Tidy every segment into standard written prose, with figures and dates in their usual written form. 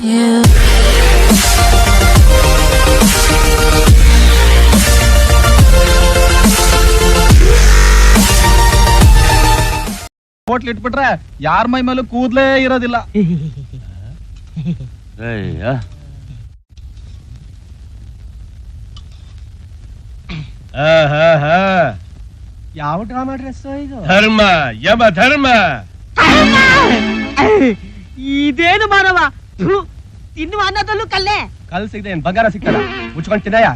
Hotel ಇಟ್ಬಿಟ್ರೆ ಯಾರ ಮೈ ಮೇಲೂ ಕೂದ್ಲೇ ಇರೋದಿಲ್ಲ. ಯಾವ ಡ್ರಾಮಾ ಡ್ರೆಸ್ ಇದು? ಧರ್ಮ ಯಮ ಧರ್ಮ. ಇದೇನು ಮಾನವ, ತಿನ್ನುವ ಅನ್ನದಲ್ಲೂ ಕಲ್ಲೆ. ಕಲ್ ಸಿಗದೆ ಏನ್ ಬಂಗಾರ ಸಿಕ್ಕಲ್ಲ, ಮುಚ್ಕೊಂಡ್ ತಿನ್ನಯ್ಯ.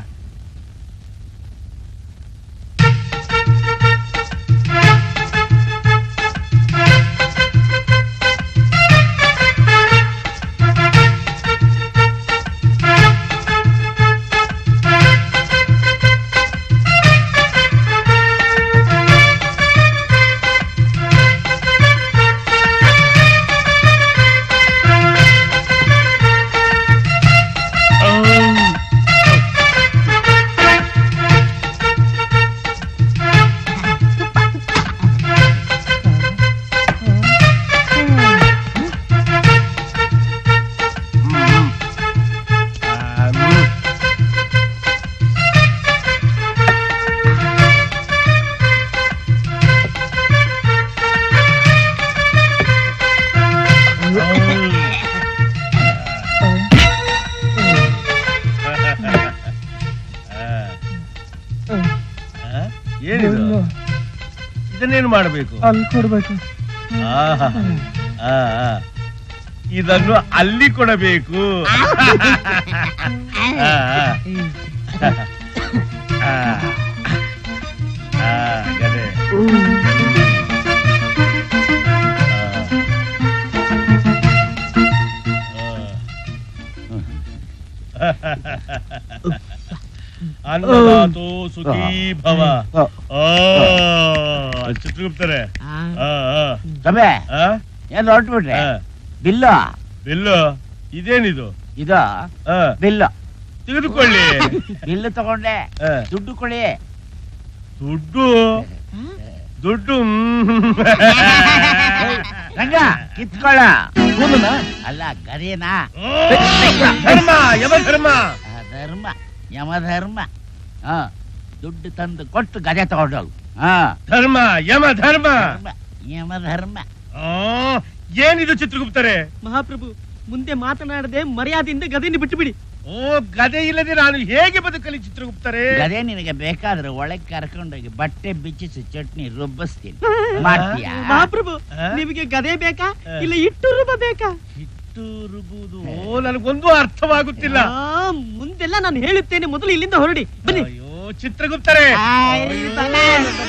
ಏನಿದು? ಇದನ್ನೇನು ಮಾಡಬೇಕು? ಅಲ್ಲಿ ಕೊಡ್ಬೇಕು. ಇದನ್ನು ಅಲ್ಲಿ ಕೊಡಬೇಕು. ಗದೆ. ಅನ್ನದಾತೋ ಸುಖೀ ಭವ. ಚಿತ್ರಗುಪ್ತರೆ ಏನ್ ಹೊರಟ್ಬಿಟ್ರೆ ಬಿಲ್ಲು ಬಿಲ್ಲು ಇದೇನಿದು? ಇದು ಬಿಲ್ಲು ತೆಗೆದುಕೊಳ್ಳಿ. ಬಿಲ್ಲು ತಗೊಂಡೆ, ದುಡ್ಡು ಕೊಡಿ. ದುಡ್ಡು ದುಡ್ಡು ರಂಗ ಕಿತ್ಕೊಳ್ಳ. ಅಲ್ಲ ಗರಿಯನ. ಧರ್ಮ ಯಮ ಧರ್ಮ. ಧರ್ಮ ಯಮಧರ್ಮ. ದುಡ್ಡು ತಂದು ಕೊಟ್ಟು ಗದೆ ತಗೊಂಡೋಗು. ಧರ್ಮ ಯಮ ಧರ್ಮ. ಯಮಧರ್ಮ. ಏನಿದು ಚಿತ್ರಗುಪ್ತರೆ? ಮಹಾಪ್ರಭು, ಮುಂದೆ ಮಾತನಾಡದೆ ಮರ್ಯಾದೆಯಿಂದ ಗದೆಯನ್ನು ಬಿಟ್ಟು ಬಿಡಿ. ಓ, ಗದೆ ಇಲ್ಲದೆ ನಾನು ಹೇಗೆ ಬದುಕಲಿ ಚಿತ್ರಗುಪ್ತರೆ? ಗದೆ ನಿನಗೆ ಬೇಕಾದ್ರೆ ಒಳಗೆ ಕರ್ಕೊಂಡೋಗಿ ಬಟ್ಟೆ ಬಿಚ್ಚಿಸಿ ಚಟ್ನಿ ರುಬ್ಬಿಸ್ತೀನಿ, ಮಾಡ್ತೀಯಾ? ಮಹಾಪ್ರಭು, ನಿಮಗೆ ಗದೆ ಬೇಕಾ ಇಲ್ಲ ಇಟ್ಟು ರುಬ್ಬ ಬೇಕಾ? ಹಿಟ್ಟು ರುಬುವುದು. ಓ, ನನಗೊಂದು ಅರ್ಥವಾಗುತ್ತಿಲ್ಲ. ಮುಂದೆಲ್ಲ ನಾನು ಹೇಳುತ್ತೇನೆ, ಮೊದಲು ಇಲ್ಲಿಂದ ಹೊರಡಿ ಬನ್ನಿ. ಅಯ್ಯೋ ಚಿತ್ರಗುಪ್ತರೆ,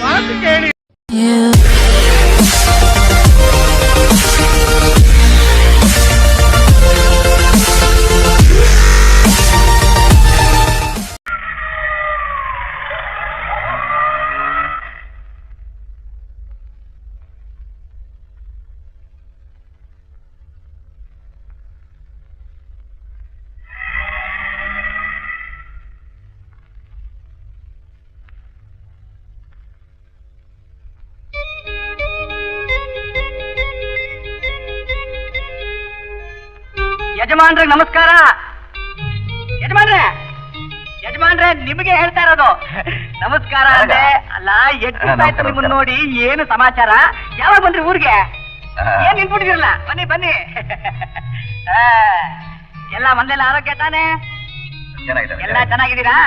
ಮಾತು ಕೇಳಿ. ಯಜಮಾನ್ರೆ ನಮಸ್ಕಾರ. ಯಜಮಾನ್ರೆ ಯಜಮಾನ್ರೆ ನಿಮಗೆ ಹೇಳ್ತಾ ಇರೋದು ನಮಸ್ಕಾರ ಅಂದ್ರೆ. ಅಲ್ಲ, ಎಷ್ಟು ನಿಮ್ಮನ್ನ ನೋಡಿ. ಏನು ಸಮಾಚಾರ? ಯಾವಾಗ ಬಂದ್ರಿ ಊರಿಗೆ? ಏನ್ ನಿಂತ್ಬಿಟ್ಟಿದಿರಲ್ಲ? ಬನ್ನಿ ಬನ್ನಿ. ಎಲ್ಲ ಮಂದೆಲ್ಲ ಆರೋಗ್ಯ ತಾನೆ? ಎಲ್ಲ ಚೆನ್ನಾಗಿದ್ದೀರಾ?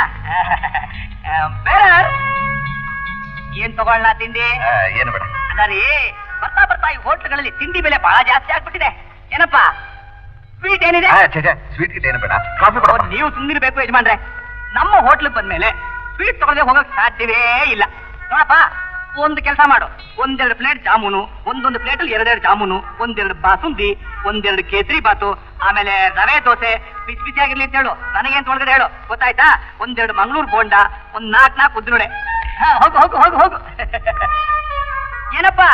ಬೇರೆ ಏನ್ ತಗೊಳ್ಳ ತಿಂಡಿ? ಏನು ಬೇಡ. ಅಲ್ಲ ರೀ, ಬರ್ತಾ ಬರ್ತಾ ಈ ಹೋಟ್ಲುಗಳಲ್ಲಿ ತಿಂಡಿ ಬೆಲೆ ಬಹಳ ಜಾಸ್ತಿ ಆಗ್ಬಿಟ್ಟಿದೆ. ಏನಪ್ಪಾ ಸ್ವೀಟ್ ಏನಿದೆ? ಸ್ವೀಟ್ ಗಿಟ್ ಏನು ಬೇಡ, ಕಾಫಿ ಕೊಡು. ನೀವು ಸುಮ್ಮನಿರ್ಬೇಕು ಯಜಮಾನ್ರೆ. ನಮ್ಮ ಹೋಟ್ಲಿಗೆ ಬಂದ್ಮೇಲೆ ಸ್ವೀಟ್ ತಗೊಳ್ಳದೆ ಹೋಗಕ್ ಸಾಧ್ಯವೇ ಇಲ್ಲ. ನೋಡಪ್ಪ, ಒಂದು ಕೆಲಸ ಮಾಡು. ಒಂದೆರಡು ಪ್ಲೇಟ್ ಜಾಮೂನು, ಒಂದೊಂದು ಪ್ಲೇಟಲ್ಲಿ ಎರಡೆರಡು ಜಾಮೂನು, ಒಂದೆರಡು ಬಾಸುಂದಿ, ಒಂದೆರಡು ಕೇಸರಿ ಬಾತು, ಆಮೇಲೆ ರವೆ ದೋಸೆ ಬಿಸಿ ಬಿಸಿಯಾಗಿರ್ಲಿ ಅಂತ ಹೇಳು. ನನಗೇನ್ ತೊಳಗಡೆ ಹೇಳು, ಗೊತ್ತಾಯ್ತಾ? ಒಂದೆರಡು ಮಂಗಳೂರು ಬೋಂಡ, ಒಂದ್ 4 ಉದ್ದಿನೋಡೆ. ಹೋಗು ಹೋಗು ಹೋಗು ಹೋಗು. ಏನಪ್ಪಾ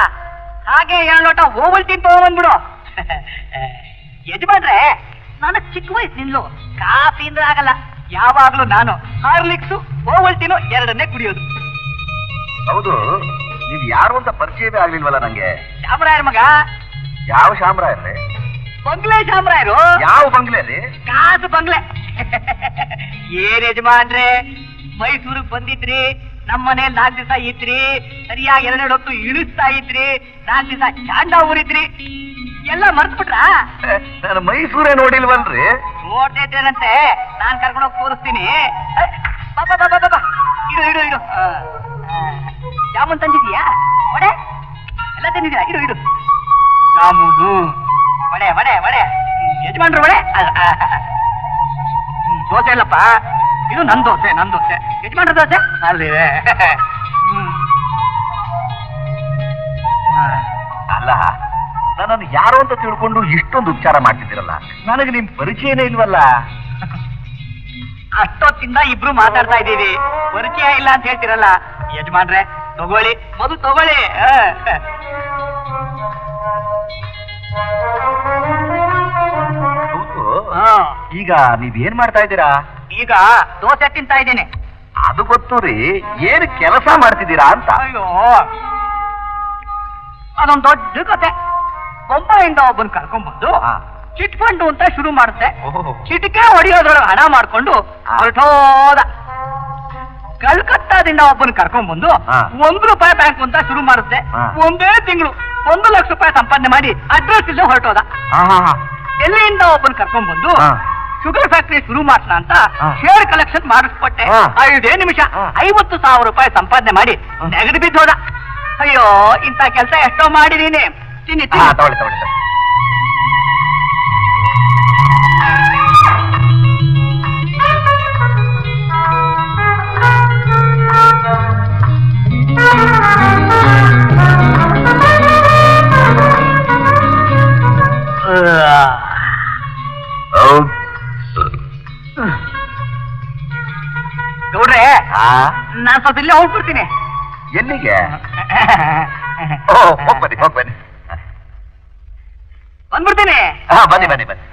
ಹಾಗೆ 2 ಲೋಟ ಓವಲ್ಟೀನ್ ತಗೊಂಡ್ಬಂದ್ಬಿಡು. ಯಜಮಾನ್ರೆ, ನಾನು ಚಿಕ್ಕ ವಯಸ್ಸಿನಿಂದಲೂ ಕಾಫಿ ಅಂದ್ರೆ ಆಗಲ್ಲ. ಯಾವಾಗ್ಲೂ ನಾನು ಹಾರ್ಲಿಕ್ಸು ಓವಲ್ಟೀನು ಎರಡನ್ನೇ ಕುಡಿಯೋದು. ಹೌದು, ನೀವ್ ಯಾರು ಅಂತ ಪರಿಚಯವೇ ಆಗ್ಲಿಲ್ವಲ್ಲ ನಂಗೆ. ಶಾಮರಾಯರ್ ಮಗ. ಯಾವ ಶಾಮರಾಯರ್ರೆ? ಬಂಗ್ಲೆ ಶಾಮರಾಯರು. ಯಾವ ಬಂಗ್ಲೆ ರೀ? ಕಾಸು ಬಂಗ್ಲೆ. ಏನ್ ಯಜಮಾನ್ರೆ, ಮೈಸೂರಿಗೆ ಬಂದಿದ್ರಿ, ನಮ್ಮನೇಲಿ 4 ದಿವಸ ಇದ್ರಿ, ಸರಿಯಾಗಿ 2 ಹೊತ್ತು ಇಳಿಸ್ತಾ ಇದ್ರಿ, 4 ದಿವಸ ಚಾಂಡ ಊರಿದ್ರಿ, ಎಲ್ಲ ಮರ್ತು ಬಿಟ್ರ? ನಾನು ಮೈಸೂರೇ ನೋಡಿಲ್ವಲ್ರಿ. ನೋಡ್ತೇನಂತೆ, ನಾನ್ ಕರ್ಕೊಂಡೋಗಿ ತೋರಿಸ್ತೀನಿ. ಬಾಬಾ ಬಾಬಾ ಬಾಬಾ, ಇಡು ಇಡು ಇಡು. ಜಾಮೂನ್ ತಂದಿದ್ಯಾ? ವಡೆ ಎಲ್ಲ ತಂದಿದ್ಯಾ? ಇಡು ಇಡು. ಜಾಮೂನು, ವಡೆ ವಡೆ ವಡೆ. ಯಜಮಾನ್ರು ವಡೆ. ದೋಸೆ ಇಲ್ಲಪ್ಪ, ಇದು ನನ್ ದೋಸೆ, ನನ್ ದೋಸೆ. ಯಜಮಾನ್ರ ದೋಸೆ ಅಲ್ಲಿ. ಅಲ್ಲ, ನನ್ನನ್ನು ಯಾರು ಅಂತ ತಿಳ್ಕೊಂಡು ಇಷ್ಟೊಂದು ಉಪಚಾರ ಮಾಡ್ತಿದ್ದೀರಲ್ಲ, ನನಗೆ ನಿಮ್ ಪರಿಚಯನೇ ಇಲ್ವಲ್ಲ. ಅಷ್ಟೊತ್ತಿಂದ ಇಬ್ರು ಮಾತಾಡ್ತಾ ಇದ್ದೀವಿ, ಪರಿಚಯ ಇಲ್ಲ ಅಂತ ಹೇಳ್ತಿರಲ್ಲ. ಯಜಮಾನ್ರೆ ತಗೊಳ್ಳಿ, ಮೊದಲು ತಗೊಳ್ಳಿ. ಈಗ ನೀವೇನ್ ಮಾಡ್ತಾ ಇದ್ದೀರಾ? ಈಗ ದೋಸೆ ತಿಂತಾ ಇದ್ದೇನೆ. ಅದು ಗೊತ್ತು ರೀ, ಏನ್ ಕೆಲಸ ಮಾಡ್ತಿದ್ದೀರಾ ಅಂತ. ಅಯ್ಯೋ, ಅದೊಂದು ದೊಡ್ಡ ಕತೆ. ಬೊಂಬೈಯಿಂದ ಒಬ್ಬನ್ ಕರ್ಕೊಂಡ್ಬಂದು ಚಿಟ್ ಫಂಡ್ ಅಂತ ಶುರು ಮಾಡುತ್ತೆ. ಚಿಟಿಕೆ ಹೊಡೆಯೋದ್ರೊಳಗೆ ಹಣ ಮಾಡ್ಕೊಂಡು ಹೊರಟೋದ. ಕಲ್ಕತ್ತಾದಿಂದ ಒಬ್ಬನ್ ಕರ್ಕೊಂಡ್ಬಂದು ₹1 ಬ್ಯಾಂಕ್ ಅಂತ ಶುರು ಮಾಡುತ್ತೆ. ಒಂದೇ ತಿಂಗಳು 1 ಲಕ್ಷ ರೂಪಾಯಿ ಸಂಪಾದನೆ ಮಾಡಿ ಅಡ್ರೆಸ್ ಇಲ್ಲ ಹೊರಟೋದ. ಎಲ್ಲಿಂದ ಒಬ್ಬನ್ ಕರ್ಕೊಂಡ್ಬಂದು ಶುಗರ್ ಫ್ಯಾಕ್ಟರಿ ಶುರು ಮಾಡೋಣ ಅಂತ ಶೇರ್ ಕಲೆಕ್ಷನ್ ಮಾಡಿಸ್ಕೊಟ್ಟೆ. 5 ನಿಮಿಷ 50,000 ರೂಪಾಯಿ ಸಂಪಾದನೆ ಮಾಡಿ ನೆಗಡಿ ಬಿದ್ದೋದ. ಅಯ್ಯೋ, ಇಂಥ ಕೆಲಸ ಎಷ್ಟೋ ಮಾಡಿದೀನಿ. ತಿನ್ನಿ ತಿನ್ನಿ. ತಗೊಳ್ಳಿ ತಗೊಳ್ಳಿ. ಗೌಡ್ರೆ, ನಾನ್ ಸ್ವಲ್ಪ ಇಲ್ಲೇ ಹೋಗ್ಬಿಡ್ತೀನಿ. ಎಲ್ಲಿಗೆ? ಹೋಗ್ಬನ್ನಿ ಹೋಗ್ಬನ್ನಿ. ಬಂದ್ಬಿಡ್ತೀನಿ. ಬನ್ನಿ ಬನ್ನಿ ಬನ್ನಿ.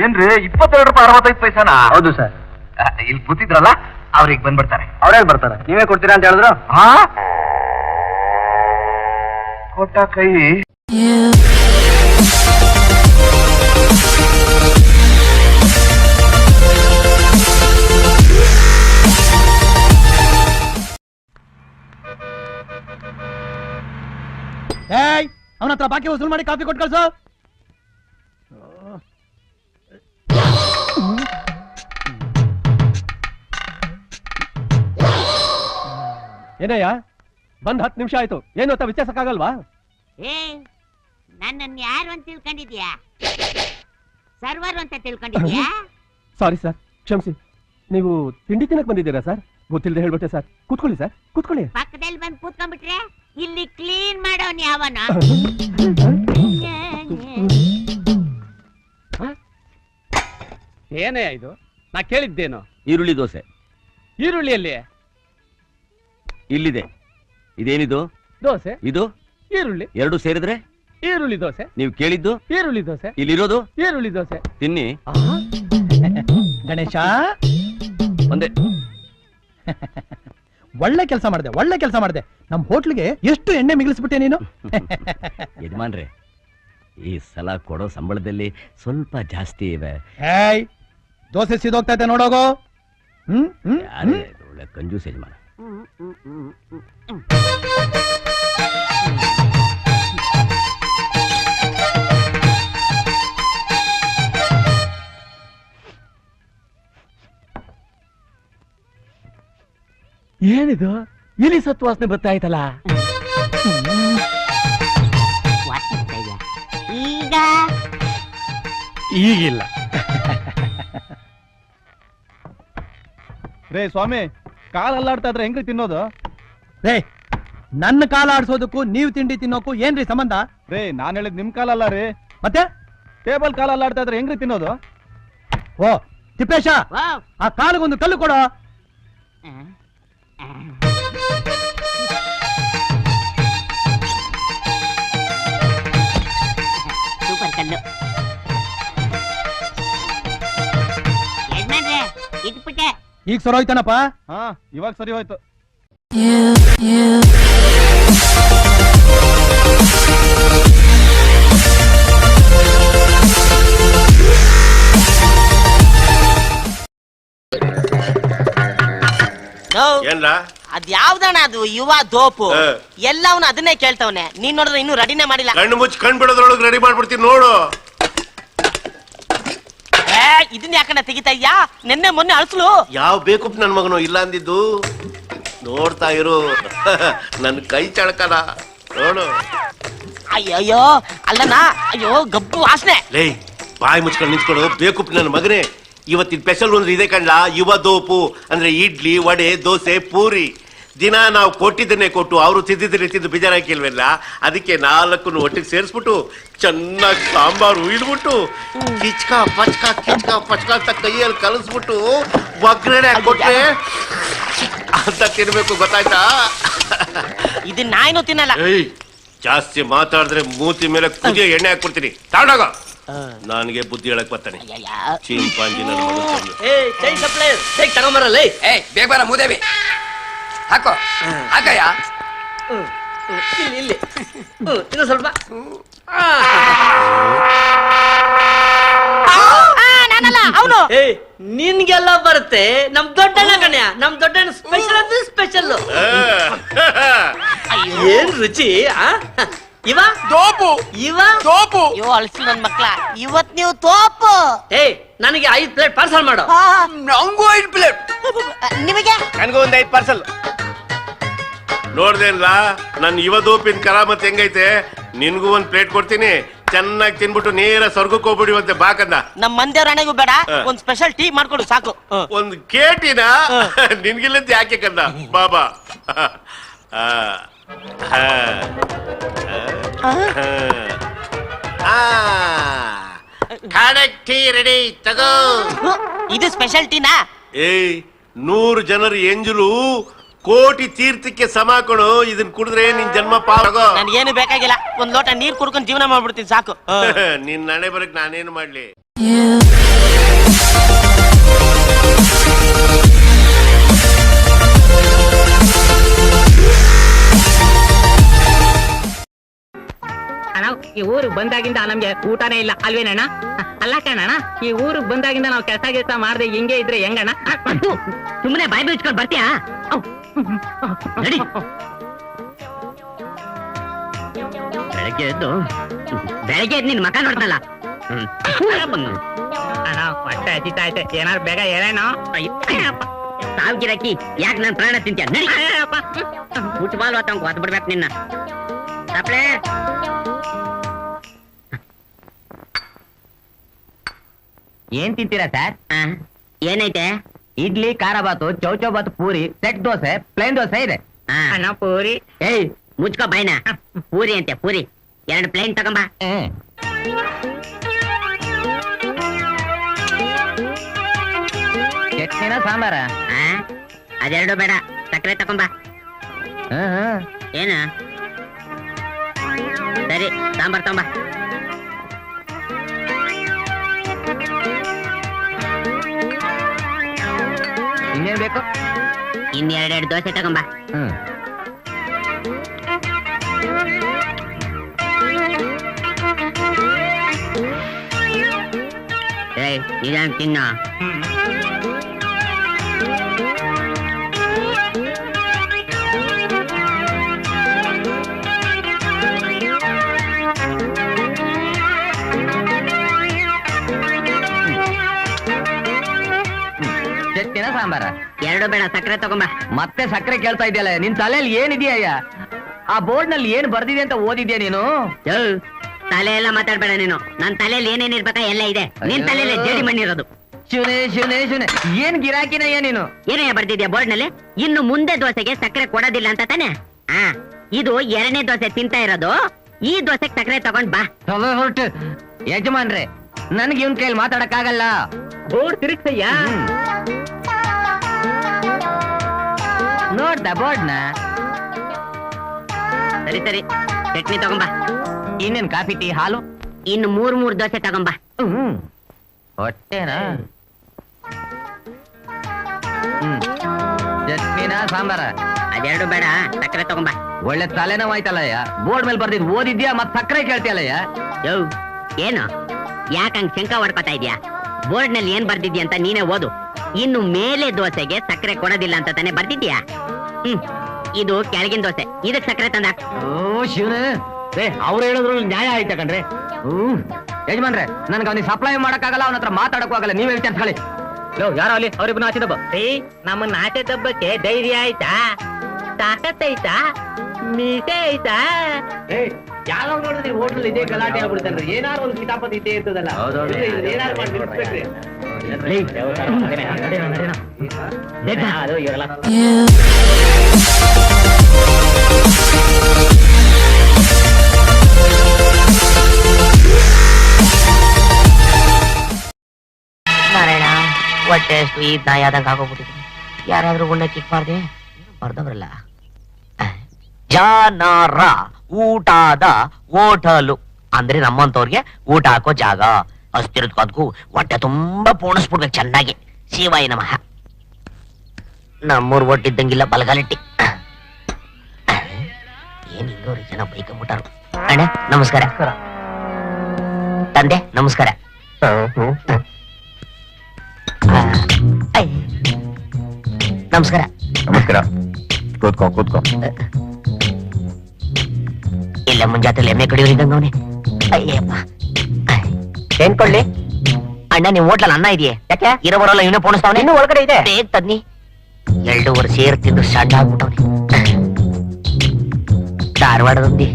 ಏನ್ರಿ 22 ರೂಪಾಯಿ 65 ಪೈಸಾನ? ಹೌದು ಸರ್. ಇಲ್ಲಿ ಕೂತಿದ್ರಲ್ಲ, ಅವ್ರಿಗೆ ಬಂದ್ಬಿಡ್ತಾರೆ. ಅವ್ರೇ ಬರ್ತಾರೆ, ನೀವೇ ಕೊಡ್ತೀರಾ ಅಂತ ಹೇಳಿದ್ರು. ಕೊಟ್ಟ ಕೈ. ಅವನ ಹತ್ರ ಬಾಕಿ ವಸೂಲ್ ಮಾಡಿ ಕಾಫಿ ಕೊಟ್ಟು ಕಳ್ಸು. ಏನಯ್ಯ, ಬಂದ್ 10 ನಿಮಿಷ ಆಯ್ತು, ಏನು ಅಂತ ವಿಚಾರಿಸಕ್ಕಾಗಲ್ವಾ? ನನ್ನನ್ನು ಯಾರು ಅಂತ ತಿಳ್ಕೊಂಡಿದ್ಯಾ? ಸರ್ವರ್ ಅಂತ ತಿಳ್ಕೊಂಡಿದ್ಯಾ? ಸಾರಿ ಸರ್, ಕ್ಷಮಿಸಿ. ನೀವು ತಿಂಡಿ ತಿನ್ನಕ್ ಬಂದಿದ್ದೀರಾ ಸರ್? ಗೊತ್ತಿಲ್ಲದೆ ಹೇಳ್ಬಿಟ್ಟೆ ಸರ್. ಕೂತ್ಕೊಳ್ಳಿ ಸರ್, ಕೂತ್ಕೊಳ್ಳಿ. ಪಕ್ಕದಲ್ಲಿ ಬಂದು ಕೂತ್ಕೊಂಡ್ಬಿಟ್ರೆ ಇಲ್ಲಿ ಕ್ಲೀನ್ ಮಾಡೋನ್ ಯಾವನ? ಏನೇ ಇದು? ನಾ ಕೇಳಿದ್ದೇನು? ಈರುಳ್ಳಿ ದೋಸೆ. ಈರುಳ್ಳಿಯಲ್ಲಿ ಇಲ್ಲಿದೆ. ಇದೇನಿದು? ದೋಸೆ. ಇದು ಈರುಳ್ಳಿ. ಎರಡು ಸೇರಿದ್ರೆ ಈರುಳ್ಳಿ ದೋಸೆ. ನೀವು ಕೇಳಿದ್ದು ಈರುಳ್ಳಿ ದೋಸೆ. ಇಲ್ಲಿರೋದು ಈರುಳ್ಳಿ ದೋಸೆ. ತಿನ್ನಿ. ಗಣೇಶ, ಒಂದೇ. ಒಳ್ಳೆ ಕೆಲಸ ಮಾಡಿದೆ, ಒಳ್ಳೆ ಕೆಲಸ ಮಾಡಿದೆ. ನಮ್ ಹೋಟ್ಲಿಗೆ ಎಷ್ಟು ಎಣ್ಣೆ ಮಿಗಿಲಿಸ್ಬಿಟ್ಟೆ ನೀನು. ಯಜಮಾನ್ರೆ, ಈ ಸಲ ಕೊಡೋ ಸಂಬಳದಲ್ಲಿ ಸ್ವಲ್ಪ ಜಾಸ್ತಿ ಇವೆ. ಹೇಯ್, ದೋಸೆ ಸಿದೋಗ್ತಾ ಇದೆ ನೋಡೋಗೋ. ಒಳ್ಳೆ ಕಂಜೂಸ್ ಯಜಮಾನ. ಏನಿದು? ಇಲಿ ಸತ್ತು ವಾಸನೆ ಬರ್ತಾ ಆಯ್ತಲ್ಲ. ಈಗ ಈಗಿಲ್ಲ. ರೇ ಸ್ವಾಮಿ, ಕಾಲ್ ಅಲ್ಲಾಡ್ತಾ ಇದ್ರೆ ಹೆಂಗ್ರಿ ತಿನ್ನೋದು? ರೇ, ನನ್ನ ಕಾಲ ಆಡ್ಸೋದಕ್ಕೂ ನೀವು ತಿಂಡಿ ತಿನ್ನೋಕು ಏನ್ರಿ ಸಂಬಂಧ? ರೇ, ನಾನ್ ಹೇಳಿದ್ ನಿಮ್ ಕಾಲಲ್ಲ ರೀ, ಮತ್ತೆ ಟೇಬಲ್ ಕಾಲ್ ಅಲ್ಲಾಡ್ತಾ ಇದ್ರೆ ಹೆಂಗ್ರಿ ತಿನ್ನೋದು? ಓ ತಿಪ್ಪೇಶ, ಆ ಕಾಲಿಗೊಂದು ಕಲ್ಲು ಕೊಡೋ. ಸೂಪರ್ ಕಲ್ಲು. ಯಜಮಾನ್ರೆ, ಇಟ್ಬಿಟ್ಟೆ. ಈಗ ಸರೋಯ್ತಾನಪ್ಪ. ಹಾ, ಇವಾಗ ಸರಿ ಹೋಯ್ತು. ಏನ್ಲಾ ಅದ್ ಯಾವ್ದಣ್ಣ ಅದು ಯುವ ದೋಪು ಎಲ್ಲವನ್ನ ಅದನ್ನೇ ಕೇಳ್ತವನೆ. ನೀನ್ ನೋಡಿದ್ರೆ ಇನ್ನೂ ರೆಡಿನೇ ಮಾಡಿಲ್ಲ. ಕಣ್ಣು ಮುಚ್ಚಿ ಕಣ್ ಬಿಡೋದ್ರೊಳಗೆ ರೆಡಿ ಮಾಡ್ಬಿಡ್ತೀನಿ ನೋಡು. ಇದನ್ನ ಯಾಕಣ್ಣ ತೆಗಿತಾ ಇದ್ಯಾ? ನಿನ್ನೆ ಮೊನ್ನೆ ಅಳ್ಸ್ಲು. ಯಾವ ಬೇಕು ನನ್ ಮಗನು ಇಲ್ಲ ಅಂದಿದ್ದು. ನೋಡ್ತಾ ಇರು ನನ್ ಕೈ ಚಳಕದ ನೋಡು. ಅಯ್ಯಯ್ಯೋ ಅಲ್ಲಣ್ಣ, ಅಯ್ಯೋ ಗಬ್ಬು ವಾಸನೆ. ಲೇ ಬಾಯಿ ಮುಚ್ಕೊಂಡು ನಿಂತ್ಕೊಡು. ಬೇಕು ನನ್ನ ಮಗನೇ, ಇವತ್ತಿನ ಸ್ಪೆಷಲ್ ಅಂದ್ರೆ ಇದೆ ಕಣ್ಲ, ಯುವ ದೋಪು ಅಂದ್ರೆ ಇಡ್ಲಿ, ವಡೆ, ದೋಸೆ, ಪೂರಿ. ದಿನ ನಾವು ಕೊಟ್ಟಿದ್ದನ್ನೇ ಕೊಟ್ಟು ಅವರು ತಿಂದು ಬೇಜಾರಾಕಿಲ್ವಲ್ಲ, ಅದಕ್ಕೆ 4 ಒಟ್ಟಿಗೆ ಸೇರಿಸ್ಬಿಟ್ಟು ಚೆನ್ನಾಗಿ ಸಾಂಬಾರು ಇಡ್ಬಿಟ್ಟು ಕಿಚ್ಕ ಪಚ್ಕ ಅಂತ ಕೈಯಲ್ಲಿ ಕಲಿಸ್ಬಿಟ್ಟು ಒಗ್ಗರಣೆ ಹಾಕೊಟ್ರೆ ಅಂತ ತಿನ್ಬೇಕು, ಗೊತ್ತಾಯ್ತಾ? ಇದನ್ನ ನಾಯಿನೂ ತಿನ್ನಲ್ಲ. ಏಯ್ ಜಾಸ್ತಿ ಮಾತಾಡಿದ್ರೆ ಮೂತಿ ಮೇಲೆ ಕುದಿಯ ಎಣ್ಣೆ ಹಾಕ್ಬಿಡ್ತೀನಿ. ತಾಂಡಾಗ ನನಗೆ ಬುದ್ಧಿ ಹೇಳಕ್ ಬರ್ತಾನೆ ಚಿಂಪಾಂಜಿ ನನ್ನ ಮಗ. ತಗೊಂಬರಲ್ಲ. ಬೇಗ ಬರ ಮೂದೇವಿ ಹಾಕೋ ಹಾಕಯ್ಯ. ಇಲ್ಲಿ ಇನ್ನು ಸ್ವಲ್ಪ. ನಾನಲ್ಲ ಅವನು. ನಿನ್ಗೆಲ್ಲ ಬರುತ್ತೆ. ನಮ್ ದೊಡ್ಡಣ್ಣ ಕಣ್ಯ, ನಮ್ ದೊಡ್ಡಣ್ಣ ಸ್ಪೆಷಲ್ ಅಂದ್ರೆ ಸ್ಪೆಷಲ್. ಏನ್ ರುಚಿ. ಇವ ದೋಪು ಇವ ದೋಪು. ಅಯ್ಯೋ ಅಳ್ಸಿ ನನ್ ಮಕ್ಳ, ಇವತ್ ನೀವು ತೋಪು. ನನಗೆ 5 ಪ್ಲೇಟ್ ಪಾರ್ಸಲ್ ಮಾಡು. ನಂಗೂ 5 ಪ್ಲೇಟ್. ನಿಮಗೆ ನನ್ಗೂ ಒಂದು 5 ಪಾರ್ಸಲ್. ನೋಡ್ದೇನ್ಲಾ ನನ್ ಯುವ ದೋಪಿನ ಕರಾಮತ್ ಹೆಂಗೈತೆ? ನಿನ್ಗೂ 1 ಪ್ಲೇಟ್ ಕೊಡ್ತೀನಿ, ಚೆನ್ನಾಗಿ ತಿನ್ಬಿಟ್ಟು ನೇರ ಸ್ವರ್ಗಕ್ಕೆ ಹೋಗ್ಬಿಡಿವಂತೆ ಬಾಕಂದ. ನಮ್ ಮಂದಿಯವ್ರ ಹಣೆಗೂ ಬೇಡ, ಒಂದ್ ಸ್ಪೆಷಲ್ ಟೀ ಮಾಡ್ಕೊಡು ಸಾಕು. ಒಂದು ಕೇಟಿನ ನಿನ್ಗಿಲ್ಲಂತ ಯಾಕೆ ಕಂದ ಬಾಬಾ. ಟೀ ರೆಡಿ ತಗೋ. ಇದು ಸ್ಪೆಷಲ್ ಟೀನಾ? ಏಯ್ 100 ಜನರ ಎಂಜಲು ಕೋಟಿ ತೀರ್ಥಕ್ಕೆ ಸಮ ಕೊಡು. ಇದನ್ ಕುಡಿದ್ರೆ ನಿನ್ ಜನ್ಮ ಪಾಗೋ. ನನ್ಗೇನು ಬೇಕಾಗಿಲ್ಲ, ಒಂದ್ ಲೋಟ ನೀರ್ ಕುಡ್ಕೊಂಡು ಜೀವನ ಮಾಡ್ಬಿಡ್ತೀನಿ ಸಾಕು. ನಿನ್ ನಡೆ ಬರಕ್ ನಾನೇನು ಮಾಡ್ಲಿ? ಅಣ್ಣ ಈ ಊರಿಗೆ ಬಂದಾಗಿಂದ ನಮ್ಗೆ ಊಟನೇ ಇಲ್ಲ ಅಲ್ವೇನಣ್ಣ? ಅಲ್ಲ ಕಣಣ್ಣ, ಈ ಊರಿಗೆ ಬಂದಾಗಿಂದ ನಾವು ಕೆಲಸ ಮಾಡ್ದೆ ಹಿಂಗೆ ಇದ್ರೆ ಹೆಂಗಣ್ಣ? ಸುಮ್ಮನೆ ಬಾಯಿ ಬಿಚ್ಕೊಂಡು ಬರ್ತೀಯಾ? ಬೆಳಗ್ಗೆ ಎದ್ದು ನಿನ್ ಮಕ ನೋಡ್ತಲ್ಲ. ಅಣ್ಣ ಹೊಟ್ಟೆ ಹಸಿತಾ ಐತೆ, ಏನಾರು ಬೇಗ ಹೇಳೇನೋ. ಸಾವಿಗಿರಕ್ಕಿ ಯಾಕೆ ನನ್ ಪ್ರಾಣ ತಿಂತೀಯ? ಫುಟ್ಬಾಲ್ ಹೊತ್ತಂಗ್ ಹೊತ್ತು ಬಿಡ್ಬೇಕು ನಿನ್ನ. ತಪ್ಪಲೆ ಏನ್ ತಿಂತೀರಾ ಸರ್? ಏನೈತೆ? ಇಡ್ಲಿ, ಖಾರ ಬಾತು, ಚೌಚೌ ಬಾತು, ಪೂರಿ, ಸೆಟ್ ದೋಸೆ, ಪ್ಲೇನ್ ದೋಸೆ ಇದೆ. ಅಣ್ಣ ಪೂರಿ. ಏಯ್ ಮುಚ್ಕೋ ಬಾಯ್ನ. ಪೂರಿ ಅಂತೆ ಪೂರಿ, 2 ಪ್ಲೇನ್ ತಗೊಂಬ. ಚಟ್ನಿನ ಸಾಂಬಾರ? ಅದೆರಡು ಬೇಡ, ಸಕ್ಕರೆ ತಗೊಂಬ. ಏನ? ಸರಿ ಸಾಂಬಾರ್ ತಗೊಂಬ. ಇನ್ನೇನ್ ಬೇಕು? 2 ದೋಸೆ ತಗೊಂಬ. ಏಯ್ ನಿಧಾನ ತಿನ್ನ. ಚಟ್ನಿನ ಸಾಂಬಾರ? 2 ಬೇಡ, ಸಕ್ಕರೆ ತಗೊಂಬ. ಮತ್ತೆ ಸಕ್ಕರೆ ಕೇಳ್ತಾ ಇದೆಯಲ್ಲ, ನಿನ್ ತಲೆಯಲ್ಲಿ ಏನಿದೆಯಯ್ಯ? ಆ ಬೋರ್ಡ್ ನಲ್ಲಿ ಏನ್ ಬರ್ದಿದೆ ಅಂತ ಓದಿದ್ಯಾ ನೀನು? ತಲೆ ಎಲ್ಲ ಮಾತಾಡ್ಬೇಡ ನೀನು. ನನ್ ತಲೆಯಲ್ಲಿ ಏನೇನ್ ಇರ್ಬೇಕಾ ಎಲ್ಲ ಇದೆ. ನಿನ್ ತಲೆಯಲ್ಲಿ ಜೇಡಿ ಮಣ್ಣಿರೋದು. ಶಿವನೇ ಶಿವನೇ ಶಿವನೇ, ಏನ್ ಗಿರಾಕಿನಯ್ಯ ನೀನು? ಏನೇ ಬರ್ದಿದ್ಯಾ ಬೋರ್ಡ್ ನಲ್ಲಿ? ಇನ್ನು ಮುಂದೆ ದೋಸೆಗೆ ಸಕ್ಕರೆ ಕೊಡೋದಿಲ್ಲ ಅಂತ ತಾನೆ? ಇದು 2ನೇ ದೋಸೆ ತಿಂತಾ ಇರೋದು. ಈ ದೋಸೆಗೆ ಸಕ್ಕರೆ ತಗೊಂಡ್ ಬಾ. ಹೊರಟು ಯಜಮಾನ್ರೆ, ನನ್ಗೆ ಇವನ್ ಕೈಯಲ್ಲಿ ಮಾತಾಡಕ್ ಆಗಲ್ಲ. ಬೋರ್ಡ್ ತಿರುಗ್ಸಯ್ಯ. ನೋಡ್ದ ಬೋರ್ಡ್ನ? ಸರಿ ಸರಿ, ಚಟ್ನಿ ತಗೊಂಬ. ಇನ್ನೇನ್ ಕಾಫಿ, ಟೀ, ಹಾಲು? ಇನ್ನು 3 ದೋಸೆ ತಗೊಂಬ. ಹೊಟ್ಟೆನಾ? ಚಟ್ನಿನ ಸಾಂಬಾರ? ಅದೆರಡು ಬೇಡ ಸಕ್ಕರೆ ತಗೊಂಬ. ಒಳ್ಳೆ ತಲೆನೋವಾಯ್ತಲ್ಲಯ್ಯ. ಬೋರ್ಡ್ ಮೇಲೆ ಬರ್ದಿದ್ ಓದಿದ್ಯಾ ಮತ್ ಸಕ್ಕರೆ ಕೇಳ್ತಿಯಲ್ಲಯ್ಯ. ಯೋ ಏನು ಯಾಕಂಗ್ ಶಂಕ ಹೊಡ್ಕೊತಾ ಇದ್ಯಾ? ಬೋರ್ಡ್ ನಲ್ಲಿ ಏನ್ ಬರ್ದಿದ್ಯಾ ಅಂತ ನೀನೇ ಓದು. ಇನ್ನು ಮೇಲೆ ದೋಸೆಗೆ ಸಕ್ಕರೆ ಕೊಡೋದಿಲ್ಲ ಅಂತ ತಾನೇ ಬರ್ದಿದ್ಯಾ? ಇದು ಕೆಳಗಿನ ದೋಸೆ, ಇದಕ್ ಸಕ್ಕರೆ ತಂದ. ಓ ಶಿವನೇ, ಅವ್ರು ಹೇಳಿದ್ರು ನ್ಯಾಯ ಆಯ್ತಾ ಕಣ್ರಿ. ಯಜಮಾನ್ರೆ, ನನ್ಗೆ ಅವ್ನಿಗೆ ಸಪ್ಲೈ ಮಾಡಕ್ಕಾಗಲ್ಲ, ಅವನ ಹತ್ರ ಮಾತಾಡಕ್ಕೂ ಆಗಲ್ಲ. ನೀವೇ ವಿಚಾರಿಸ್ಕೊಳ್ಳಿ. ಯಾರೋ ಅಲ್ಲಿ ಅವ್ರಿಗೂ ನಾಚೆ ದಬ್ಬ. ನಮ್ಮ ನಾಚೆ ದಬ್ಬಕ್ಕೆ ಧೈರ್ಯ ಆಯ್ತಾ? ತಾಕತ್ತೈತಾ? ಮೀಸೆ ಆಯ್ತಾ? ಯಾವಾಗ ನೋಡಿದ್ರಿ ಹೋಟ್ಲ್ ಇದೇ ಗಲಾಟೆ ಆಗ್ಬಿಡ್ತಾನ್ರಿ. ಏನಾರು ಒಂದು ಕಿತಾಪತಿ ಇದ್ದೇ ಇರ್ತದಲ್ಲ. ಏನಾರು ಮಾಡಿ ನಿಲ್ಸ್ಬೇಕ್ರಿ. ನಾರಾಯಣ, ಹೊಟ್ಟೆ ಅಷ್ಟು ಈ ನಾಯಿ ಆದಂಗ ಆಗೋಗ್ಬಿಟ್ಟಿದ್ರಿ. ಯಾರಾದ್ರೂ ಗುಂಡೆ ಕಿಕ್ ಮಾಡ್ದೆ ಬರ್ದವ್ರಲ್ಲ. ಜನರ ಊಟದ ಹೋಟಲು ಅಂದ್ರೆ ನಮ್ಮಂತವ್ರಿಗೆ ಊಟ ಹಾಕೋ ಜಾಗ. ಅಸ್ತಿರದ್ಕದ್ಕು ಹೊಟ್ಟೆ ತುಂಬಾ ಪೂರ್ಣಿಸ್ಬಿಡ್ಬೇಕು ಚೆನ್ನಾಗಿ. ಶಿವಾಯ ನಮಃ. ನಮ್ಮೂರ್ ಒಟ್ಟಿದ್ದಂಗಿಲ್ಲ ಬಲಗಾಲಿಟ್ಟಿ. ಏನ್ ಹಿಂಗವ್ರಿ ಜನ ಬೈಕೊಂಡ್ಬಿಟ್ಟಾರು. ಅಣ್ಣ ನಮಸ್ಕಾರ. ತಂದೆ ನಮಸ್ಕಾರ. ನಮಸ್ಕಾರ. ನಮಸ್ಕಾರ. ಕೂತ್ಕೋ ಕೂತ್ಕೋ. ಇಲ್ಲ ಮುಂಜಾತ್ರೆ ಎಮ್ಮೆ ಕಡಿಯೋರಿದ್ದಂಗ ಅವನೇ. ಅಯ್ಯಪ್ಪ ಏನ್ ಕೊಳ್ಳಿ ಅಣ್ಣ, ನಿಮ್ ಹೋಟ್ಲಲ್ಲಿ ಅನ್ನ ಇದೆಯೇ? ಯಾಕೆ ಇರೋ ಬರೋಲ್ಲ ಇವನೇ ಪೋಣಿಸ್ತಾವನೆ. ಇನ್ನು ಒಳಗಡೆ ಇದೆ, ಬೇಗ ತನ್ನಿ. 2 ವರ್ಷ ಸೇರ್ ತಿಂದು ಸಣ್ಣ ಆಗ್ಬಿಟ್ಟವನೆ. ಧಾರವಾಡದೊಂದಿ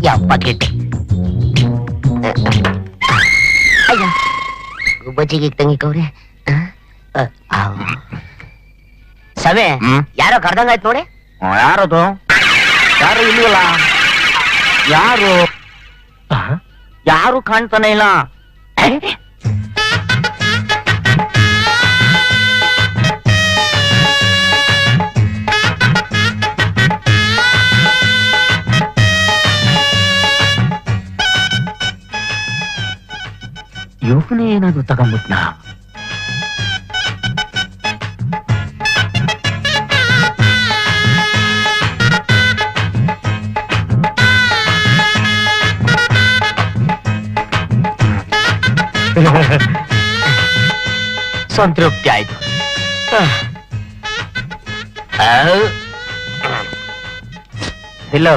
ಯಪ್ಪ ಕೆಟ್ಟೆ. ಅಯ್ಯ ಗುಬ್ಬಚ್ಚಿಗೆ ತಂಗಿಕವ್ರೆ. ಸವೆ ಯಾರೋ ಕರ್ದಂಗಾಯ್ತು ನೋಡಿ. ಯಾರದು? ಯಾರು ಇಲ್ವಲ್ಲ? ಯಾರು ಯಾರು ಕಾಣ್ತಾನೆ ಇಲ್ಲ. ಯೋಚನೆ ಏನಾದ್ರು ತಗೊಂಡ್ಬಿಟ್ನಾ? ಸಂತೃಪ್ತಿ ಆಯ್ತು. ಇಲ್ಲ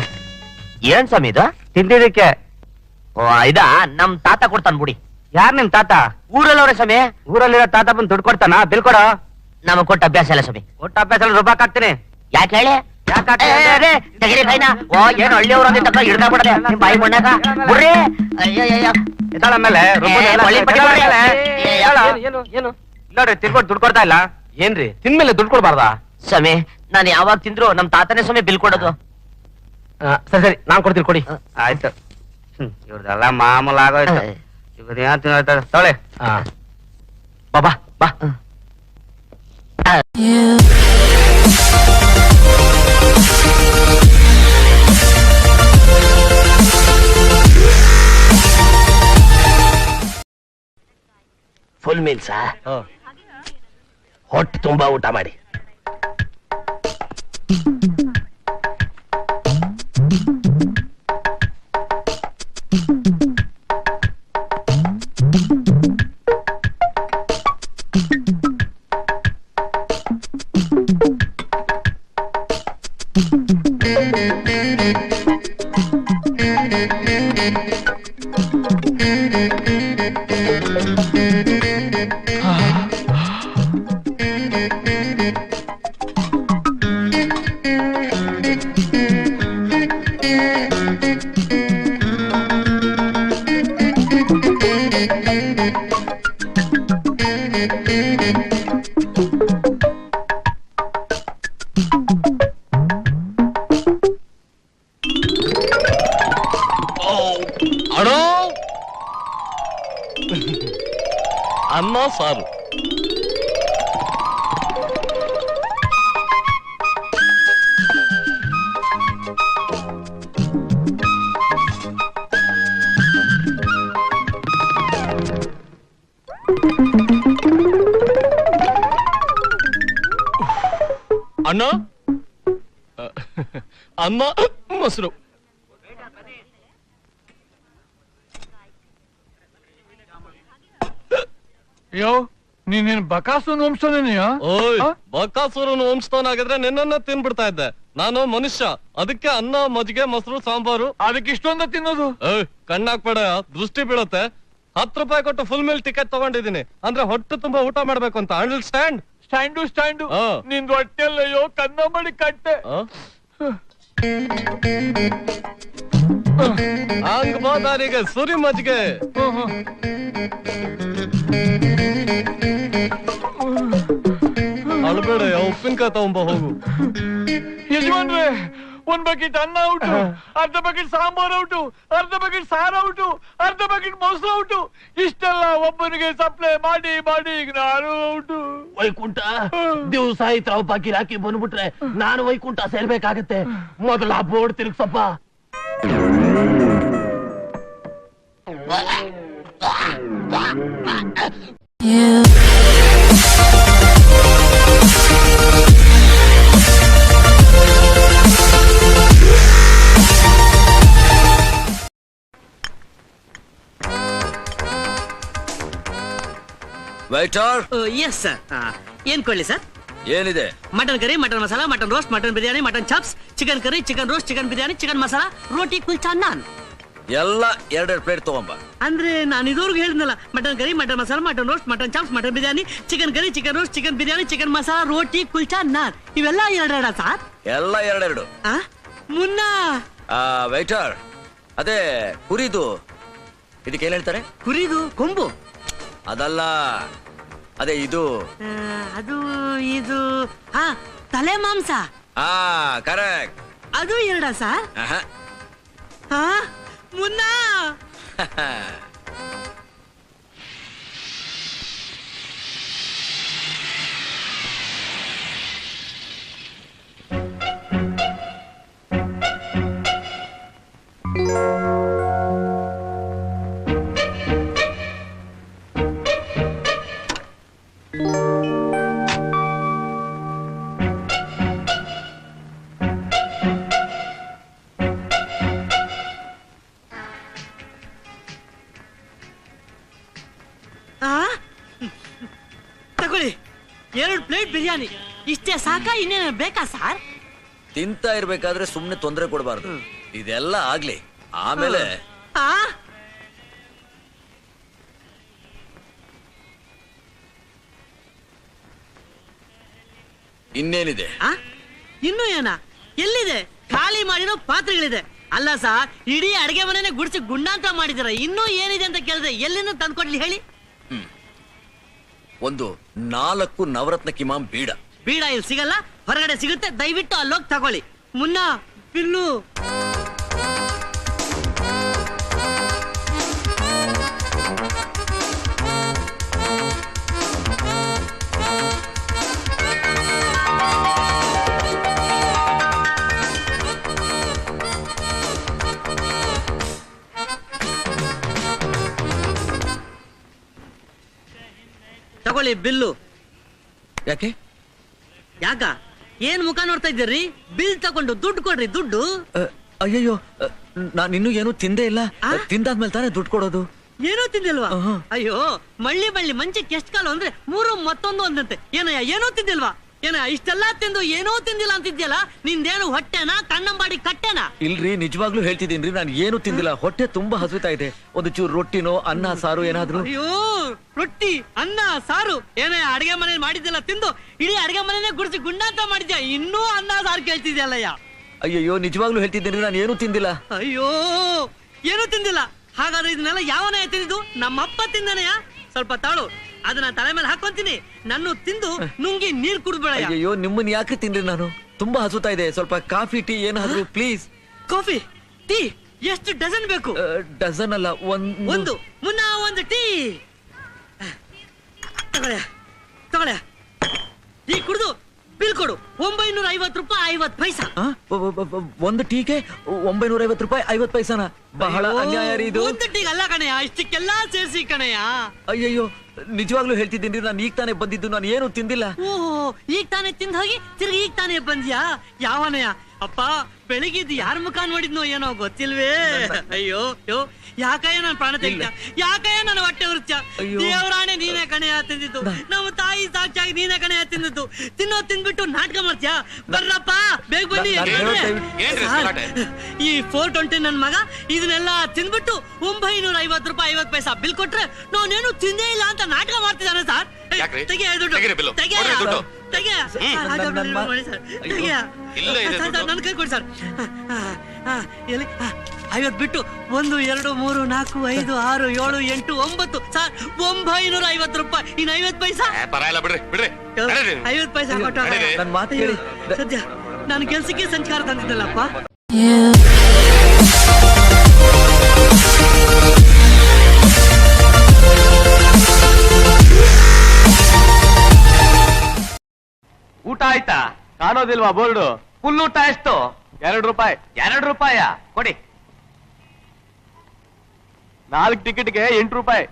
ಏನ್ ಸ್ವಾಮಿ ಇದು? ತಿಂದಿದ್ದಕ್ಕೆ. ಓ ಇದ ನಮ್ ತಾತ ಕೊಡ್ತಾನ ಬಿಡಿ. ಯಾರ್ ನಿಮ್ ತಾತ? ಊರಲ್ಲವ್ರೆ ಸ್ವಾಮಿ. ಊರಲ್ಲಿರೋ ತಾತ ಬಂದು ದುಡ್ಡು ಕೊಡ್ತಾನ? ಬಿಲ್ ಕೊಡ. ನಮಗ್ ಕೊಟ್ಟ ಅಭ್ಯಾಸ ಇಲ್ಲ ಸ್ವಾಮಿ. ಒಟ್ಟ ಅಭ್ಯಾಸ ರೂಪಾಯಿ ಹಾಕ್ತೀನಿ. ಯಾಕೆ ಹೇಳಿ? ತೆಗಿರಿ ಕೈನ. ಓ ಏನ್ ಹಳ್ಳಿಯವ್ರ ಹಿಡ್ದ ಬಿಡದೆ ನಿಮ್ ಬಾಯಿ ಮಣ್ಣಾಗ ಬಿಡ್ರಿ. ಆಮೇಲೆ ಏನು ನೋಡ್ರಿ, ತಿನ್ಕೊಂಡು ದುಡ್ಡು ಕೊಡ್ತಾ ಇಲ್ಲ. ಏನ್ರಿ ತಿನ್ಮೇಲೆ ದುಡ್ಡು ಕೊಡ್ಬಾರ್ದಾ? ಸ್ವಾಮಿ ನಾನು ಯಾವಾಗ ತಿಂದ್ರು ನಮ್ ತಾತನೇ ಸ್ವಾಮಿ ಬಿಲ್ ಕೊಡೋದು. ಸರಿ ಸರಿ, ನಾನ್ ಕೊಡ್ತೀನಿ ಕೊಡಿ. ಆಯ್ತು. ಇವ್ರದೆಲ್ಲ ಮಾಮೂಲ್ ಆಗೋಯ್ತು. ಇವ್ರ ಏನ್ ತಿನ್ನೋಯ್ತದೆ ತೊಳೆ. ಬಾ ಬಾ. ಫುಲ್ ಮೀಲ್ಸ್ ಹೊಟ್ಟೆ ತುಂಬಾ ಊಟ ಮಾಡಿ. ಅನ್ನ ಸಾರು. ಅನ್ನ ಮೊಸರು. ಅಯ್ಯೋ ನೀನೇನ್ ಬಕಾಸುರನ ವಂಶನೇನೆಯ? ಓಯ್, ಬಕಾಸುರನ ವಂಶದವನಾಗಿದ್ರೆ ನಿನ್ನನ್ನ ತಿನ್ಬಿಡ್ತಾ ಇದ್ದೆ. ನಾನು ಮನುಷ್ಯ, ಅದಕ್ಕೆ ಅನ್ನ ಮಜ್ಜಿಗೆ ಮೊಸರು ಸಾಂಬಾರು. ಅದಕ್ಕೆ ಇಷ್ಟೊಂದ ತಿನ್ನೋದು? ಕಣ್ಣಾಕ್ಬೇಡ, ದೃಷ್ಟಿ ಬೀಳುತ್ತೆ. 10 ರೂಪಾಯಿ ಕೊಟ್ಟು ಫುಲ್ ಮೀಲ್ ಟಿಕೆಟ್ ತಗೊಂಡಿದ್ದೀನಿ, ಅಂದ್ರೆ ಹೊಟ್ಟೆ ತುಂಬಾ ಊಟ ಮಾಡ್ಬೇಕು ಅಂತ. ಅಂಡರ್ಸ್ಟ್ಯಾಂಡ್? ಸ್ಟ್ಯಾಂಡು ನಿಂದು ಹೊಟ್ಟೆಲ್ಲಯ್ಯೋ ಕನ್ನ ಮಾಡಿ ಕಟ್ಟೆ. ಹಂಗ ಬಾದಾರಿಗೆ ಸುರಿ ಮಜ್ಜಿಗೆ. ಅಳ್ಬೇಡ, ಉಪ್ಪಿನಕಾಯಿ ತಗೊಂಬ ಹೋಗು. ಯಜಮಾನ್ರೆ, 1 ಬಕೆಟ್ ಅನ್ನ ಔಟು, ಅರ್ಧ ಬಕೆಟ್ ಸಾಂಬಾರ್ ಔಟು, ಅರ್ಧ ಬಕೆಟ್ ಸಾರು ಔಟು, ಅರ್ಧ ಬಕೆಟ್ ಮೊಸರು ಔಟು. ಇಷ್ಟೆಲ್ಲ ಒಬ್ಬನಿಗೆ ಸಪ್ಲೈ ಮಾಡಿ ಮಾಡಿ ಈಗ ನಾನು ಔಟು. ವೈಕುಂಠ ದಿವಸ ಇತ್ರ ಬಾಕಿ ಹಾಕಿ ಬಂದ್ಬಿಟ್ರೆ ನಾನು ವೈಕುಂಠ ಸೇರ್ಬೇಕಾಗತ್ತೆ. ಮೊದಲ ಬೋರ್ಡ್ ತಿರುಗ್ಸಪ್ಪ. Waiter, yes sir. ಏನ್ ಕೊಡ್ಲಿ ಸರ್? ಏನಿದೆ? Mutton curry, mutton masala, mutton roast, mutton biryani, mutton chops, chicken curry, chicken roast, chicken biryani, chicken masala, roti, kulcha, naan. ಎಲ್ಲ 2 ಪ್ಲೇಟ್ ತಗೊಂಬ. ಅಂದ್ರೆ ನಾನು ಇದುವರೆಗೂ ಹೇಳಿದ್ನಲ್ಲ, mutton curry, mutton masala, mutton roast, mutton chops, mutton biryani, chicken curry, chicken roast, chicken biryani, chicken masala, roti, kulcha, naan. ಇವೆಲ್ಲ 2 ಸರ್? ಎಲ್ಲ 2. ಮುನ್ನ ವೈಟರ್, ಅದೇ ಕುರಿದು ಇದಕ್ಕೆ ಏನ್ ಹೇಳ್ತಾರೆ? ಕುರಿದು ಕೊಂಬು? ಅದಲ್ಲ, ಅದೇ ಇದು. ಅದು ಇದು ತಲೆ ಮಾಂಸ. ಕರೆಕ್ಟ್. ಅದು 2 ಸರ್? ಮುನ್ನ ತಗೊಳ್ಳಿ, 2 ಪ್ಲೇಟ್ ಬಿರಿಯಾನಿ. ಇಷ್ಟೇ ಸಾಕಾ? ಇನ್ನೇನು ಬೇಕಾ ಸರ್? ತಿಂತಾ ಇರ್ಬೇಕಾದ್ರೆ ಸುಮ್ನೆ ತೊಂದರೆ ಕೊಡಬಾರ್ದು. ಇದೆಲ್ಲ ಆಗ್ಲಿ, ಆಮೇಲೆ ಇನ್ನೇನಿದೆ? ಇನ್ನು ಏನ? ಎಲ್ಲಿದೆ? ಖಾಲಿ ಮಾಡಿರೋ ಪಾತ್ರೆಗಳಿದೆ. ಅಲ್ಲ ಸರ್, ಇಡೀ ಅಡಿಗೆ ಮನೆನೇ ಗುಡಿಸಿ ಗುಂಡಾಂತ ಮಾಡಿದಿರ. ಇನ್ನೂ ಏನಿದೆ ಅಂತ ಕೇಳಿದ್ರೆ ಎಲ್ಲಿಂದ ತಂದ್ಕೊಡ್ಲಿ ಹೇಳಿ? ಒಂದು 4 ನವರತ್ನ ಕಿಮಾಮ್ ಬೀಡ. ಬೀಡ ಇಲ್ಲಿ ಸಿಗಲ್ಲ, ಹೊರಗಡೆ ಸಿಗುತ್ತೆ. ದಯವಿಟ್ಟು ಅಲ್ಲೋಗಿ ತಗೊಳ್ಳಿ. ಮುನ್ನ ಬಿಲ್ಲು. ತಗೊಳ್ಳಿ ಬಿಲ್ಲು. ಯಾಕೆ? ಯಾಕ? ಏನ್ ಮುಖ ನೋಡ್ತಾ ಇದ್ದೀರಿ? ಬಿಲ್ ತಗೊಂಡು ದುಡ್ಡು ಕೊಡ್ರಿ. ದುಡ್ಡು? ಅಯ್ಯಯ್ಯೋ, ನಾನು ಇನ್ನೂ ಏನೂ ತಿಂದೇ ಇಲ್ಲ. ತಿಂದಾದ್ಮೇಲೆ ತಾನೇ ದುಡ್ಡು ಕೊಡೋದು. ಏನೂ ತಿಂದಿಲ್ವಾ? ಅಯ್ಯೋ, ಮಳ್ಳಿ ಬಳ್ಳಿ ಮಂಚಕ್ಕೆ ಎಷ್ಟು ಕಾಲು ಅಂದ್ರೆ 3 ಮತ್ತೊಂದು ಅಂದಂತೆ. ಏನಯ್ಯ, ಏನೂ ತಿಂದಿಲ್ವಾ? ಏನ ಇಷ್ಟೆಲ್ಲ ತಿಂದು ಏನೂ ತಿಂದಿಲ್ಲ ಅಂತಿದ್ಯಲ್ಲ? ನಿಂದೇನು ಹೊಟ್ಟೆನಾ ಕಣ್ಣಂಬಾಡಿ ಕಟ್ಟೆನಾ? ಇಲ್ರಿ, ನಿಜವಾಗ್ಲೂ ಹೇಳ್ತಿದ್ದೀನ್ರಿ, ನಾನು ಏನು ತಿಂದಿಲ್ಲ. ಹೊಟ್ಟೆ ತುಂಬಾ ಹಸುತ್ತಾ ಇದೆ. ಒಂದು ಚೂರು ರೊಟ್ಟಿನೋ ಅನ್ನ ಸಾರು ಏನಾದ್ರು. ಅಯ್ಯೋ, ರೊಟ್ಟಿ ಅನ್ನ ಸಾರು ಏನೇ ಅಡಿಗೆ ಮನೇಲಿ ಮಾಡಿದ್ಯಲ್ಲ ತಿಂದು ಇಡೀ ಅಡಿಗೆ ಮನೇನೆ ಗುಡಿಸಿ ಗುಂಡಾಂತ ಮಾಡಿದ್ಯಾ. ಇನ್ನೂ ಅನ್ನ ಸಾರು ಕೇಳ್ತಿದ್ಯಲ್ಲಯ್ಯ. ಅಯ್ಯಯ್ಯೋ, ನಿಜವಾಗ್ಲೂ ಹೇಳ್ತಿದ್ದೀನಿ, ನಾನು ಏನು ತಿಂದಿಲ್ಲ. ಅಯ್ಯೋ, ಏನು ತಿಂದಿಲ್ಲ? ಹಾಗಾದ್ರೆ ಇದನ್ನೆಲ್ಲ ಯಾವನೇ ತಿಂದಿದ್ದು? ನಮ್ಮಪ್ಪ ತಿಂದನೆಯ? ಸ್ವಲ್ಪ ತಾಳು, ಅದನ್ನ ತಲೆ ಮೇಲೆ ಹಾಕೊಂತೀನಿ. ನನ್ನ ತಿಂದು ನುಂಗಿ ನೀರ್ ಕುಡಿದ್ಬೇಡ. ಅಯ್ಯೋ, ನಿಮ್ಮನ್ನ ಯಾಕೆ ತಿನ್ರಿ? ನಾನು ತುಂಬಾ ಹಸುತ್ತಾ ಇದೆ. ಸ್ವಲ್ಪ ಕಾಫಿ ಟೀ ಏನಾದ್ರು ಪ್ಲೀಸ್. ಕಾಫಿ ಟೀ ಎಷ್ಟು ಡಜನ್ ಬೇಕು? ಡಜನ್ ಅಲ್ಲ, ಒಂದು. ಮುನ್ನ ಒಂದು ಟೀ ತಗೊಳ್ಳ. ಈ ಕುಡಿದು ಬಿಲ್ ಕೊಡು. 950 ರೂಪಾಯಿ 50 ಪೈಸಾ. ಒಂದು ಟೀಗೆ 950 ರೂಪಾಯಿ 50 ಪೈಸಾನ? ಬಹಳ ಅನ್ಯಾಯ ರೀ ಇದು. ಒಂದು ಟೀಗೆ ಅಲ್ಲ ಕಣಯ್ಯ, ಇಷ್ಟಕ್ಕೆಲ್ಲ ಸೇರಿಸಿ ಕಣಯ್ಯ. ಅಯ್ಯಯ್ಯೋ, ನಿಜವಾಗ್ಲೂ ಹೇಳ್ತಿದ್ದೀನಿ, ನಾನು ಈಗ ತಾನೇ ಬಂದಿದ್ದು, ನಾನು ಏನು ತಿಂದಿಲ್ಲ. ಓಹೋ, ಈಗ ತಾನೇ ತಿಂದ ಹೋಗಿ ತಿರ್ಗಿ ಈಗ ತಾನೇ ಬಂದ್ಯಾ? ಯಾವನಯ್ಯ ಅಪ್ಪ ಬೆಳಿಗ್ಗೆ ಯಾರ ಮುಖ ನೋಡಿದ್ನೋ ಏನೋ ಗೊತ್ತಿಲ್ವೇ. ಅಯ್ಯೋ ಅಯ್ಯೋ ಯಾಕಯ್ಯ ನಾನು ಪ್ರಾಣ ತೆಗಿತ, ಯಾಕಯ್ಯ ನನ್ನ ಹೊಟ್ಟೆ ಉರ್ಚ. ದೇವರಾಣೆ ನೀನೇ ಕಣೆಯ ತಿಂದಿದ್ದು, ನಮ್ಮ ತಾಯಿ ಸಾಕ್ಷಾಗಿ ನೀನೇ ಕಣೆಯ ತಿಂದಿದ್ದು. ತಿನ್ಬಿಟ್ಟು ನಾಟಕ ಮಾಡ್ತೀಯಾ? ಬರ್ರಪ್ಪ ಬೇಗ ಬನ್ನಿ. ಈ 420 ನನ್ ಮಗ ಇದನ್ನೆಲ್ಲ ತಿಂದ್ಬಿಟ್ಟು 950 ರೂಪಾಯಿ 50 ಪೈಸಾ ಬಿಲ್ ಕೊಟ್ರೆ ನಾನೇನು ತಿಂದೇ ಇಲ್ಲ ಅಂತ ನಾಟಕ ಮಾಡ್ತಿದ್ದಾನೆ ಸರ್. ನನ್ ಕೈ ಕೊಡಿ ಸರ್. 50 ಬಿಟ್ಟು 1 2 3 4 5 6 7 8 9 ಸರ್ 950 ರೂಪಾಯಿ. ಇನ್ನು 50 ಪೈಸಾ 50 ಪೈಸಾ ಕೊಟ್ಟು ಸದ್ಯ ನಾನು ಕೆಲ್ಸಕ್ಕೆ ಸಂಸ್ಕಾರ ತಂದಿದ್ದಲ್ಲಪ್ಪ. ಊಟ ಆಯ್ತಾ? ಕಾಣೋದಿಲ್ವಾ ಬೋರ್ಡು? ಫುಲ್ ಊಟ ಎಷ್ಟು? 2 ರೂಪಾಯಿ. 2 ರೂಪಾಯ ಕೊಡಿ. 4 ಟಿಕೆಟ್ಗೆ 8 ರೂಪಾಯಿ.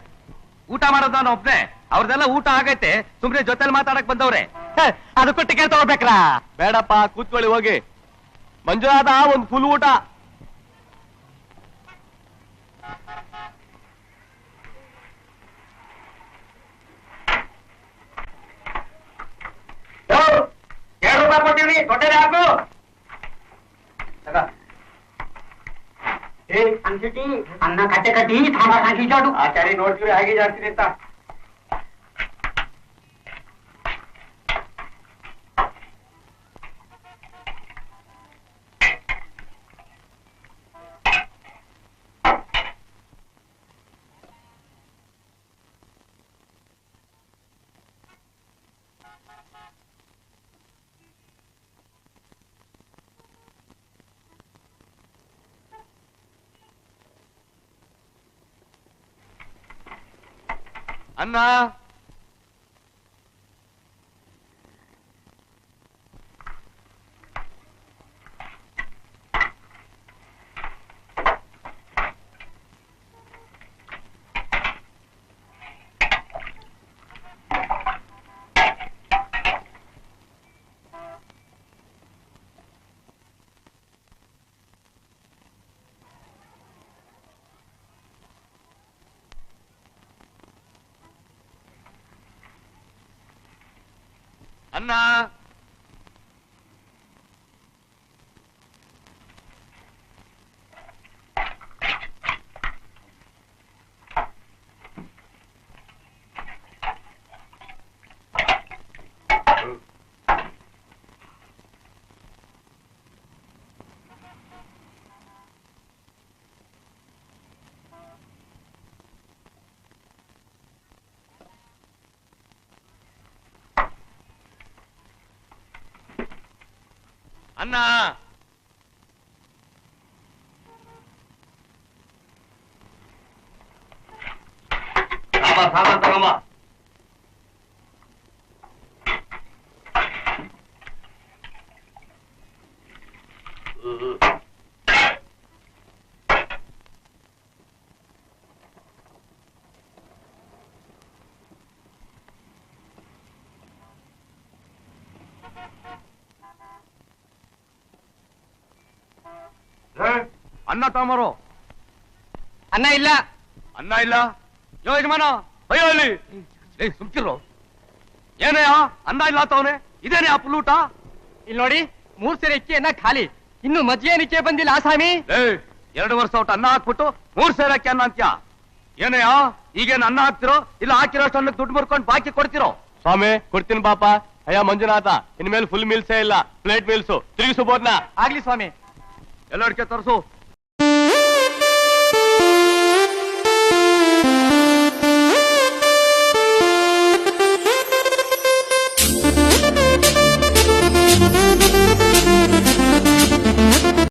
ಊಟ ಮಾಡೋದು ನಾನು ಒಬ್ನೇ, ಅವ್ರದೆಲ್ಲ ಊಟ ಆಗೈತೆ. ಸುಮ್ನೆ ಜೊತೆಲಿ ಮಾತಾಡಕ್ ಬಂದವ್ರೆ. ಅದಕ್ಕೂ ಟಿಕೆಟ್ ತಗೋಬೇಕ್ರಾ? ಬೇಡಪ್ಪ, ಕೂತ್ಕೊಳ್ಳಿ ಹೋಗಿ. ಮಂಜುನಾಥ ಒಂದು ಫುಲ್ ಊಟ. ಕೊಟ್ಟಿವಿ ದೊಡ್ಡ ಹಾಕು. ಅನ್ನ ಕಟ್ಟೆ ಕಟ್ಟಿ ಸಾಂಬಾರ್ ಹಾಕಿ ಜಾಡು. ಆಚಾರಿ ನೋಡ್ತೀವಿ ಹಾಗೆ ಜಾಡ್ತೀನಿ ಅಂತ. ಅನ್ನ ಅನ್ನ ಅನ್ನ ಸಾಮಾನ್ ತಗೊಂಬ. ಅನ್ನ ತಗೊಂಬರು. ಅನ್ನ ಇಲ್ಲ. ಅನ್ನ ಇಲ್ಲ? ಯಜಮಾನ ಅಯ್ಯೋ ಅಲ್ಲಿ ಸುಮ್ತಿರೋ. ಏನಯ್ಯ ಅನ್ನ ಇಲ್ಲ ತವನೆ? ಇದೇನೇ ಆ ಪುಲ್ ಊಟ? ಇಲ್ಲಿ ನೋಡಿ, 3 ಸೇರೆ ಅಕ್ಕಿ ಅನ್ನ ಖಾಲಿ, ಇನ್ನು ಮಜ್ಜಿಗೆ ಬಂದಿಲ್ಲ ಆಸಾಮಿ. 2 ವರ್ಷ ಊಟ ಅನ್ನ ಹಾಕ್ಬಿಟ್ಟು 3 ಸೇರೆ ಅಕ್ಕಿ ಅನ್ನ ಅಂತ್ಯ. ಏನಯ್ಯ ಈಗೇನು ಅನ್ನ ಹಾಕ್ತಿರೋ ಇಲ್ಲ ಹಾಕಿರೋಷ್ಟು ಅನ್ನಕ್ಕೆ ದುಡ್ಡು ಮುರ್ಕೊಂಡು ಬಾಕಿ ಕೊಡ್ತಿರೋ? ಸ್ವಾಮಿ ಕೊಡ್ತೀನಿ ಪಾಪ. ಅಯ್ಯ ಮಂಜುನಾಥ, ಇನ್ಮೇಲೆ ಫುಲ್ ಮೀಲ್ಸೇ ಇಲ್ಲ, ಪ್ಲೇಟ್ ಮೀಲ್ಸು ತಿರುಗಿಸು ಬೋದ್ನ. ಆಗ್ಲಿ ಸ್ವಾಮಿ. ಎಲ್ಲ ಅಡಿಕೆ ತರಿಸು.